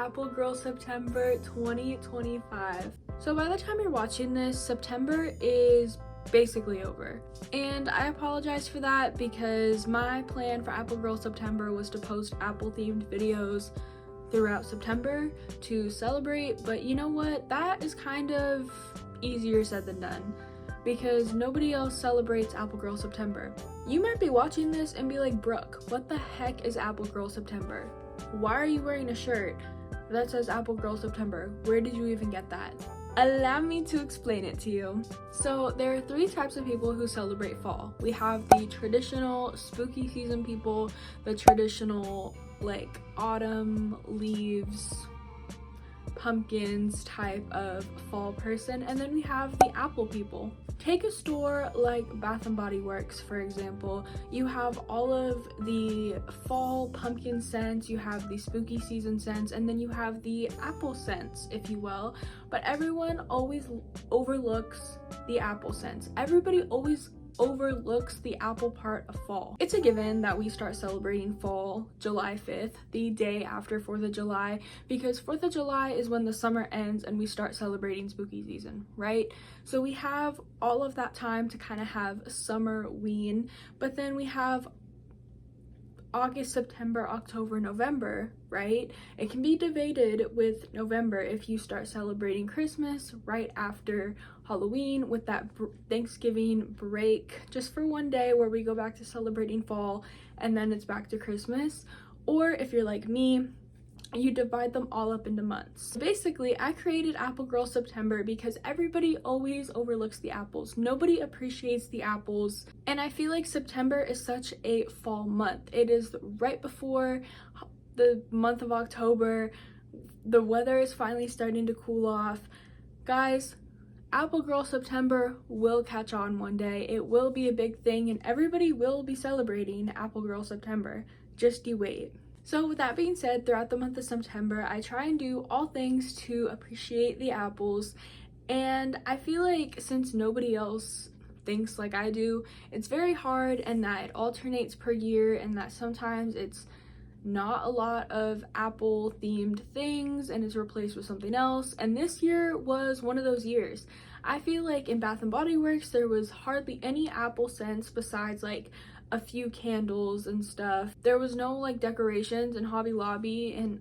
Apple Girl September 2025. So by the time you're watching this, September is basically over. And I apologize for that because my plan for Apple Girl September was to post Apple themed videos throughout September to celebrate, but you know what? That is kind of easier said than done because nobody else celebrates Apple Girl September. You might be watching this and be like, Brooke, what the heck is Apple Girl September? Why are you wearing a shirt that says Apple Girl September? Where did you even get that? Allow me to explain it to you. So there are 3 types of people who celebrate fall. We have the traditional spooky season people, the traditional like autumn leaves, pumpkins type of fall person, and then we have the apple people. Take a store like Bath and Body Works, for example. You have all of the fall pumpkin scents, you have the spooky season scents, and then you have the apple scents, if you will. But everyone always overlooks the apple scents. Everybody always overlooks the apple part of fall. It's a given that we start celebrating fall July 5th, the day after 4th of July, because 4th of July is when the summer ends and we start celebrating spooky season, right? So we have all of that time to kind of have summer ween, but then we have August, September, October, November, right? It can be debated with November if you start celebrating Christmas right after Halloween with that Thanksgiving break just for one day where we go back to celebrating fall and then it's back to Christmas. Or if you're like me, you divide them all up into months. Basically, I created Apple Girl September because everybody always overlooks the apples. Nobody appreciates the apples. And I feel like September is such a fall month. It is right before the month of October. The weather is finally starting to cool off. Guys, Apple Girl September will catch on one day. It will be a big thing and everybody will be celebrating Apple Girl September. Just you wait. So with that being said, throughout the month of September, I try and do all things to appreciate the apples. And I feel like since nobody else thinks like I do, it's very hard and that it alternates per year and that sometimes it's not a lot of apple themed things and it's replaced with something else. And this year was one of those years. I feel like in Bath and Body Works, there was hardly any apple scents besides like a few candles and stuff. There was no like decorations in Hobby Lobby and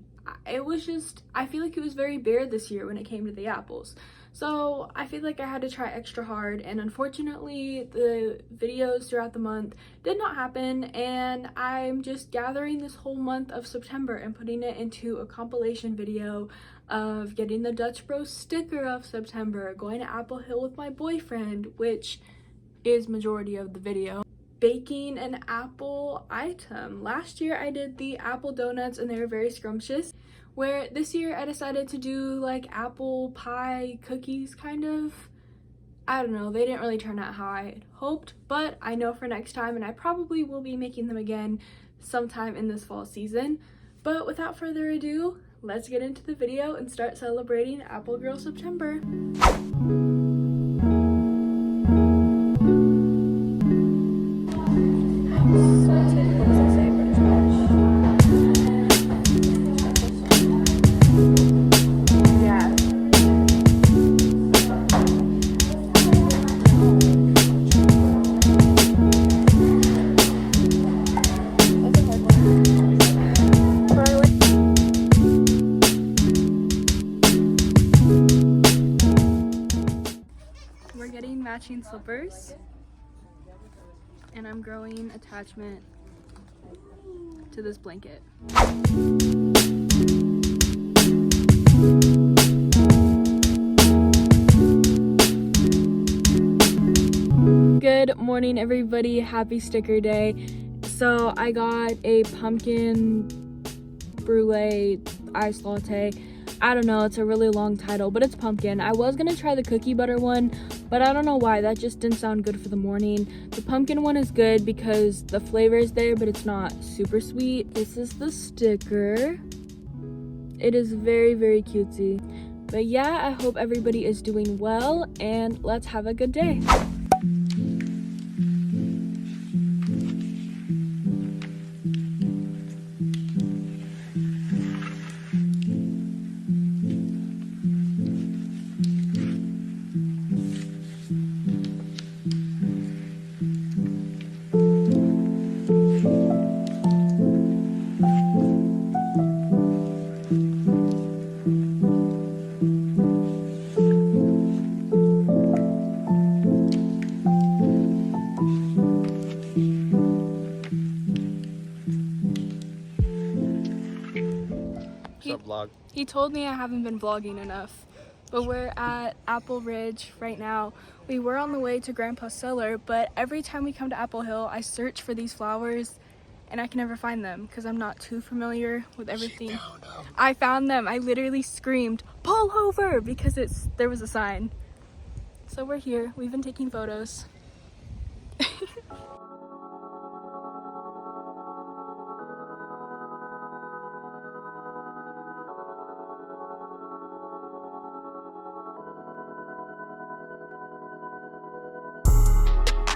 it was just, I feel like it was very bare this year when it came to the apples. So I feel like I had to try extra hard and unfortunately the videos throughout the month did not happen and I'm just gathering this whole month of September and putting it into a compilation video of getting the Dutch Bros sticker of September, going to Apple Hill with my boyfriend, which is majority of the video, baking an apple item. Last year I did the apple donuts and they were very scrumptious, where this year I decided to do like apple pie cookies kind of. I don't know, they didn't really turn out how I had hoped, but I know for next time and I probably will be making them again sometime in this fall season. But without further ado, let's get into the video and start celebrating Apple Girl September. We're getting matching slippers and I'm growing attachment to this blanket. Good morning everybody, happy sticker day. So I got a pumpkin brulee iced latte. I don't know, it's a really long title, but it's pumpkin. I was gonna try the cookie butter one, but I don't know why, that just didn't sound good for the morning. The pumpkin one is good because the flavor is there, but it's not super sweet. This is the sticker. It is very, very cutesy. But yeah, I hope everybody is doing well, and let's have a good day. He told me I haven't been vlogging enough. But we're at Apple Ridge right now. We were on the way to Grandpa's cellar, but every time we come to Apple Hill, I search for these flowers and I can never find them because I'm not too familiar with everything. I found them. I literally screamed, "Pull over!" because there was a sign. So we're here. We've been taking photos.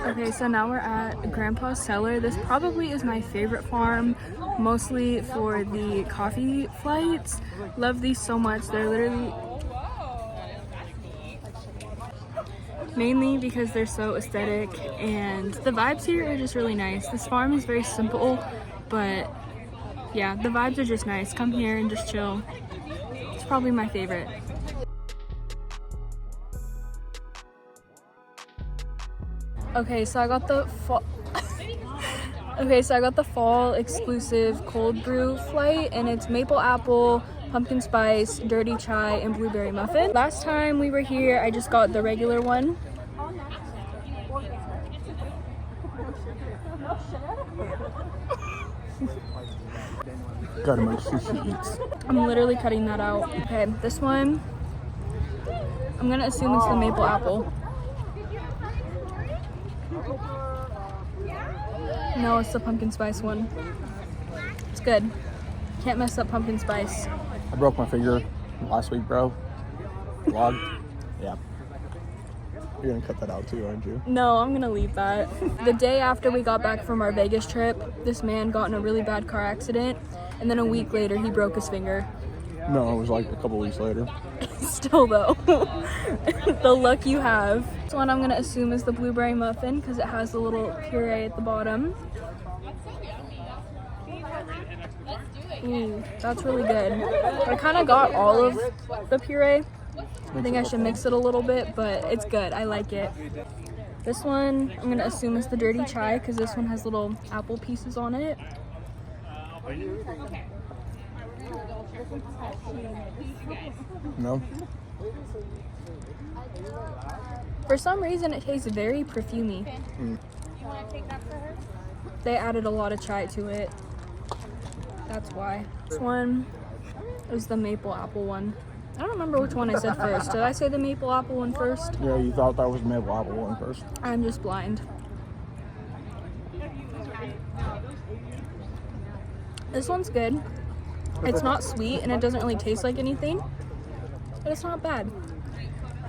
Okay, so now we're at Grandpa's cellar. This probably is my favorite farm, mostly for the coffee flights. Love these so much. They're literally mainly because they're so aesthetic and the vibes here are just really nice. This farm is very simple, but yeah, the vibes are just nice. Come here and just chill. It's probably my favorite. Okay, so I got the fall exclusive cold brew flight, and it's maple apple, pumpkin spice, dirty chai, and blueberry muffin. Last time we were here, I just got the regular one. Gotta make sure she eats. I'm literally cutting that out. Okay, this one, I'm gonna assume it's the maple apple. No, it's the pumpkin spice one. It's good. Can't mess up pumpkin spice. I broke my finger last week, bro. Vlog. Yeah. You're gonna cut that out too, aren't you? No, I'm gonna leave that. The day after we got back from our Vegas trip, this man got in a really bad car accident, and then a week later he broke his finger. No, it was like a couple weeks later. Still though, the luck you have. This one I'm gonna assume is the blueberry muffin because it has a little puree at the bottom. Ooh, that's really good. I kind of got all of the puree. I think I should mix it a little bit, but it's good. I like it. This one I'm gonna assume is the dirty chai because this one has little apple pieces on it. No? For some reason it tastes very perfumey. They added a lot of chai to it. That's why. This one is the maple apple one. I don't remember which one I said first. Did I say the maple apple one first? Yeah, you thought that was the maple apple one first. I'm just blind. This one's good. It's not sweet and it doesn't really taste like anything, but it's not bad.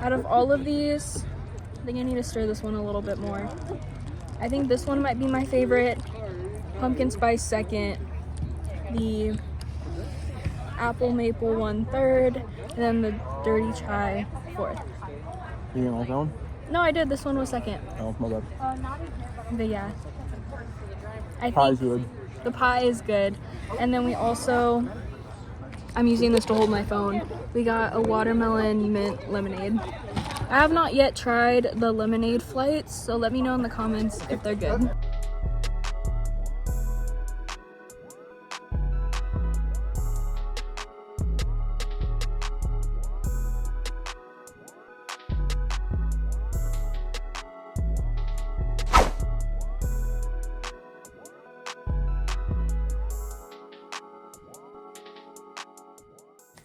Out of all of these, I think I need to stir this one a little bit more. I think this one might be my favorite. Pumpkin spice second. The apple maple one third, and then the dirty chai fourth. You didn't like that one? No, I did. This one was second. Oh, my bad. But yeah, I Pie's think good. the pie is good. And then we also, I'm using this to hold my phone. We got a watermelon mint lemonade. I have not yet tried the lemonade flights, so let me know in the comments if they're good.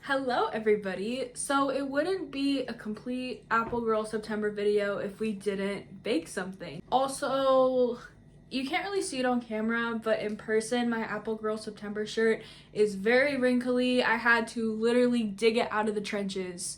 Hello everybody. So it wouldn't be a complete Apple Girl September video if we didn't bake something. Also, you can't really see it on camera, but in person my Apple Girl September shirt is very wrinkly. I had to literally dig it out of the trenches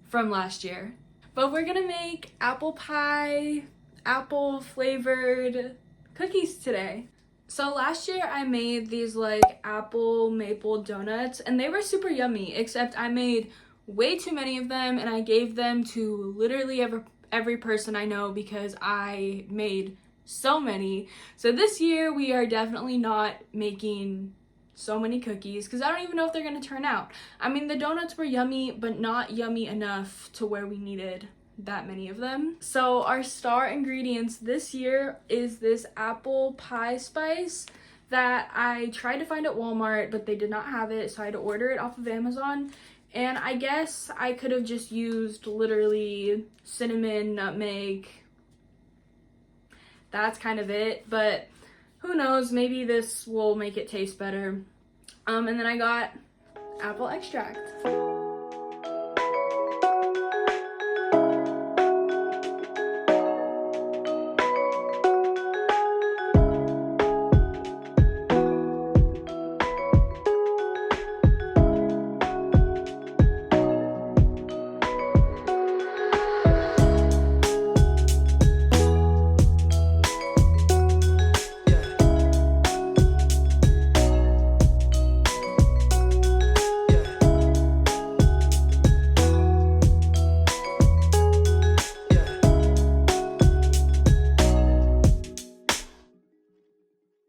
from last year. But we're gonna make apple pie, apple flavored cookies today. So last year I made these like apple maple donuts and they were super yummy, except I made way too many of them and I gave them to literally every person I know because I made so many. So this year we are definitely not making so many cookies because I don't even know if they're gonna turn out. I mean, the donuts were yummy, but not yummy enough to where we needed that many of them. So our star ingredients this year is this apple pie spice that I tried to find at Walmart, but they did not have it, so I had to order it off of Amazon. And I guess I could have just used literally cinnamon, nutmeg. That's kind of it, but who knows, maybe this will make it taste better. And then I got apple extract.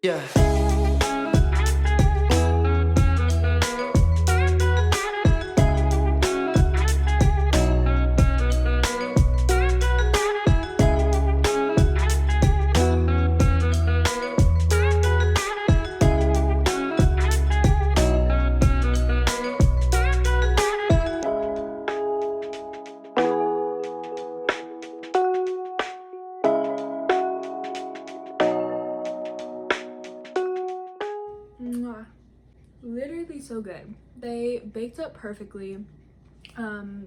Yeah. Literally so good. They baked up perfectly.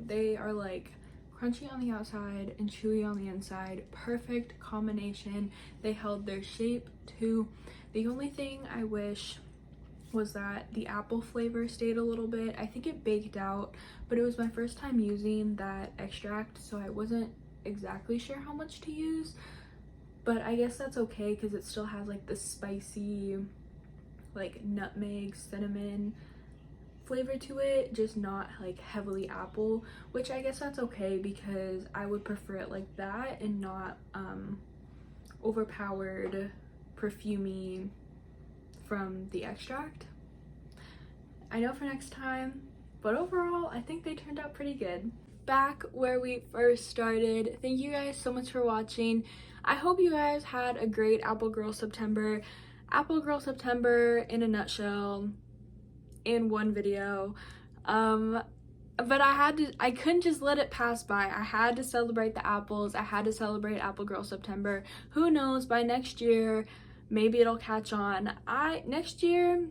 They are like crunchy on the outside and chewy on the inside. Perfect combination. They held their shape too. The only thing I wish was that the apple flavor stayed a little bit. I think it baked out, but it was my first time using that extract, so I wasn't exactly sure how much to use. But I guess that's okay because it still has like the spicy, like nutmeg, cinnamon flavor to it, just not like heavily apple, which I guess that's okay because I would prefer it like that and not overpowered perfumey from the extract. I know for next time, but overall I think they turned out pretty good. Back where we first started, thank you guys so much for watching. I hope you guys had a great Apple Girl September. Apple Girl September in a nutshell in one video. But I couldn't just let it pass by. I had to celebrate the apples. I had to celebrate Apple Girl September. Who knows, by next year maybe it'll catch on. Next year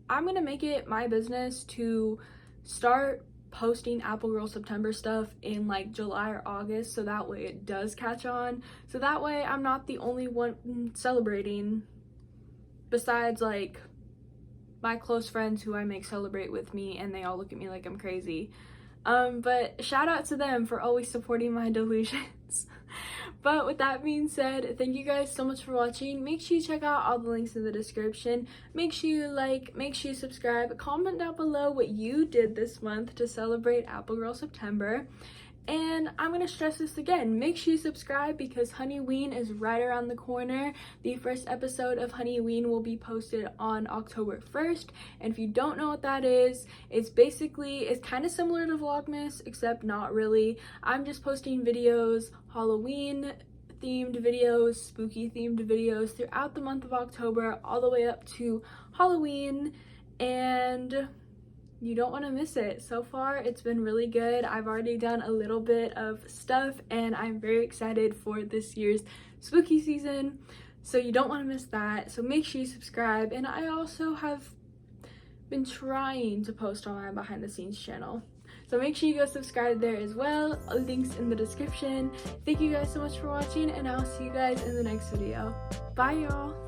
I'm gonna make it my business to start posting Apple Girl September stuff in like July or August, so that way it does catch on, so that way I'm not the only one celebrating, besides like my close friends who I make celebrate with me and they all look at me like I'm crazy. But shout out to them for always supporting my delusions. But with that being said, thank you guys so much for watching. Make sure you check out all the links in the description. Make sure you like, make sure you subscribe, comment down below what you did this month to celebrate Apple Girl September. And I'm going to stress this again, make sure you subscribe because Honeyween is right around the corner. The first episode of Honeyween will be posted on October 1st. And if you don't know what that is, it's kind of similar to Vlogmas, except not really. I'm just posting videos, Halloween themed videos, spooky themed videos throughout the month of October, all the way up to Halloween. And you don't want to miss it. So far it's been really good. I've already done a little bit of stuff and I'm very excited for this year's spooky season, so you don't want to miss that. So make sure you subscribe. And I also have been trying to post on my behind the scenes channel, so make sure you go subscribe there as well. Links in the description. Thank you guys so much for watching and I'll see you guys in the next video. Bye y'all.